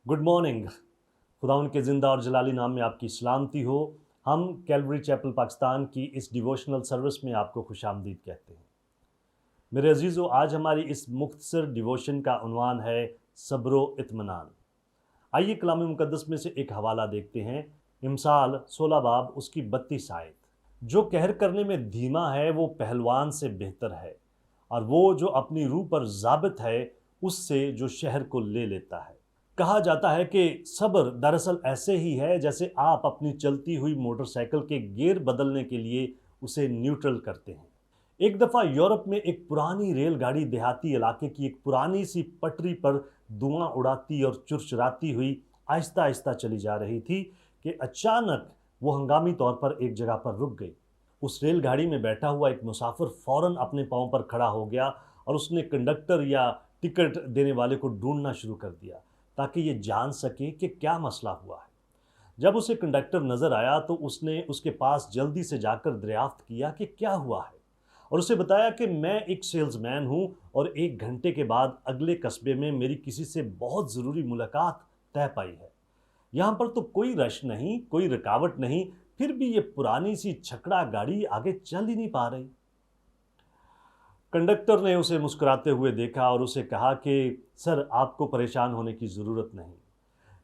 Good morning. खुदावंद के ज़िंदा और जलाली नाम में आपकी सलामती हो। हम कैलवरी चैपल पाकिस्तान की इस डिवोशनल सर्विस में आपको खुशामदीद कहते हैं। मेरे अजीज़ों, आज हमारी इस मुख्तसर डिवोशन का उन्वान है सब्रो इत्मीनान। आइए कलाम मुकद्दस में से एक हवाला देखते हैं। इमसाल 16 बाब उसकी 32 आयत। जो कहर करने में धीमा है वो पहलवान से बेहतर है, और वो जो अपनी रूह पर ज़ाबित है उससे जो शहर को ले लेता है। कहा जाता है कि सब्र दरअसल ऐसे ही है जैसे आप अपनी चलती हुई मोटरसाइकिल के गियर बदलने के लिए उसे न्यूट्रल करते हैं। एक दफ़ा यूरोप में एक पुरानी रेलगाड़ी देहाती इलाके की एक पुरानी सी पटरी पर धुआं उड़ाती और चुरचुराती हुई आहिस्ता आहिस्ता चली जा रही थी कि अचानक वो हंगामी तौर पर एक जगह पर रुक गई। उस रेलगाड़ी में बैठा हुआ एक मुसाफिर फौरन अपने पाँव पर खड़ा हो गया और उसने कंडक्टर या टिकट देने वाले को ढूंढना शुरू कर दिया ताकि ये जान सके कि क्या मसला हुआ है। जब उसे कंडक्टर नज़र आया तो उसने उसके पास जल्दी से जाकर दरियाफ्त किया कि क्या हुआ है, और उसे बताया कि मैं एक सेल्समैन हूँ और 1 घंटे के बाद अगले कस्बे में मेरी किसी से बहुत ज़रूरी मुलाकात तय पाई है। यहाँ पर तो कोई रश नहीं, कोई रुकावट नहीं, फिर भी ये पुरानी सी छकड़ा गाड़ी आगे चल ही नहीं पा रही। कंडक्टर ने उसे मुस्कुराते हुए देखा और उसे कहा कि सर, आपको परेशान होने की ज़रूरत नहीं।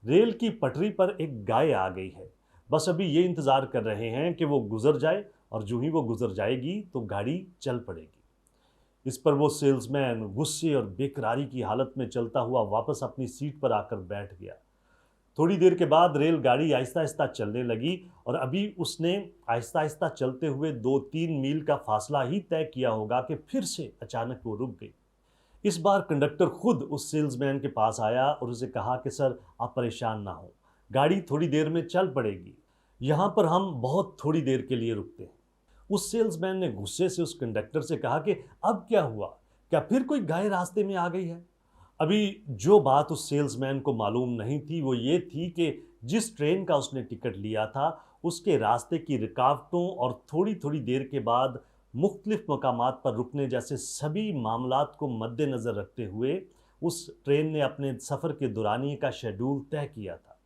रेल की पटरी पर एक गाय आ गई है, बस अभी ये इंतज़ार कर रहे हैं कि वो गुज़र जाए, और जो ही वो गुज़र जाएगी तो गाड़ी चल पड़ेगी। इस पर वो सेल्समैन गुस्से और बेकरारी की हालत में चलता हुआ वापस अपनी सीट पर आकर बैठ गया। थोड़ी देर के बाद रेलगाड़ी आहिस्ता आहिस्ता चलने लगी, और अभी उसने आहिस्ता आहिस्ता चलते हुए 2-3 मील का फासला ही तय किया होगा कि फिर से अचानक वो रुक गई। इस बार कंडक्टर खुद उस सेल्समैन के पास आया और उसे कहा कि सर, आप परेशान ना हो, गाड़ी थोड़ी देर में चल पड़ेगी, यहाँ पर हम बहुत थोड़ी देर के लिए रुकते हैं। उस सेल्समैन ने गुस्से से उस कंडक्टर से कहा कि अब क्या हुआ, क्या फिर कोई गाय रास्ते में आ गई है? अभी जो बात उस सेल्समैन को मालूम नहीं थी वो ये थी कि जिस ट्रेन का उसने टिकट लिया था उसके रास्ते की रुकावटों और थोड़ी थोड़ी देर के बाद मुख्तलिफ मकामात पर रुकने जैसे सभी मामलात को मद्देनज़र रखते हुए उस ट्रेन ने अपने सफ़र के दौरानिए का शेड्यूल तय किया था।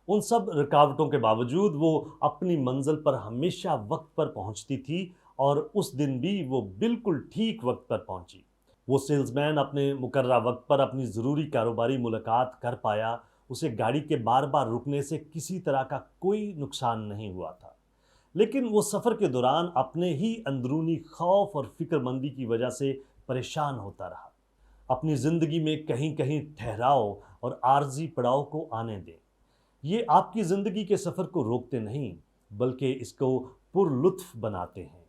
उन सब रुकावटों के बावजूद वो अपनी मंजिल पर हमेशा वक्त पर पहुंचती थी, और उस दिन भी वो बिल्कुल ठीक वक्त पर पहुंची। वो सेल्समैन अपने मुकर्रा वक्त पर अपनी ज़रूरी कारोबारी मुलाकात कर पाया। उसे गाड़ी के बार बार रुकने से किसी तरह का कोई नुकसान नहीं हुआ था, लेकिन वो सफ़र के दौरान अपने ही अंदरूनी खौफ और फिक्रमंदी की वजह से परेशान होता रहा। अपनी ज़िंदगी में कहीं कहीं ठहराव और आर्जी पड़ाव को आने दें। ये आपकी ज़िंदगी के सफ़र को रोकते नहीं, बल्कि इसको पुरलुत्फ़ बनाते हैं।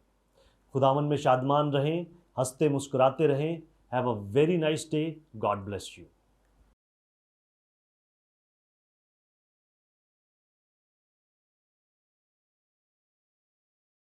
खुदावन में शादमान रहें, हंसते मुस्कुराते रहें। Have a very nice day. God bless you.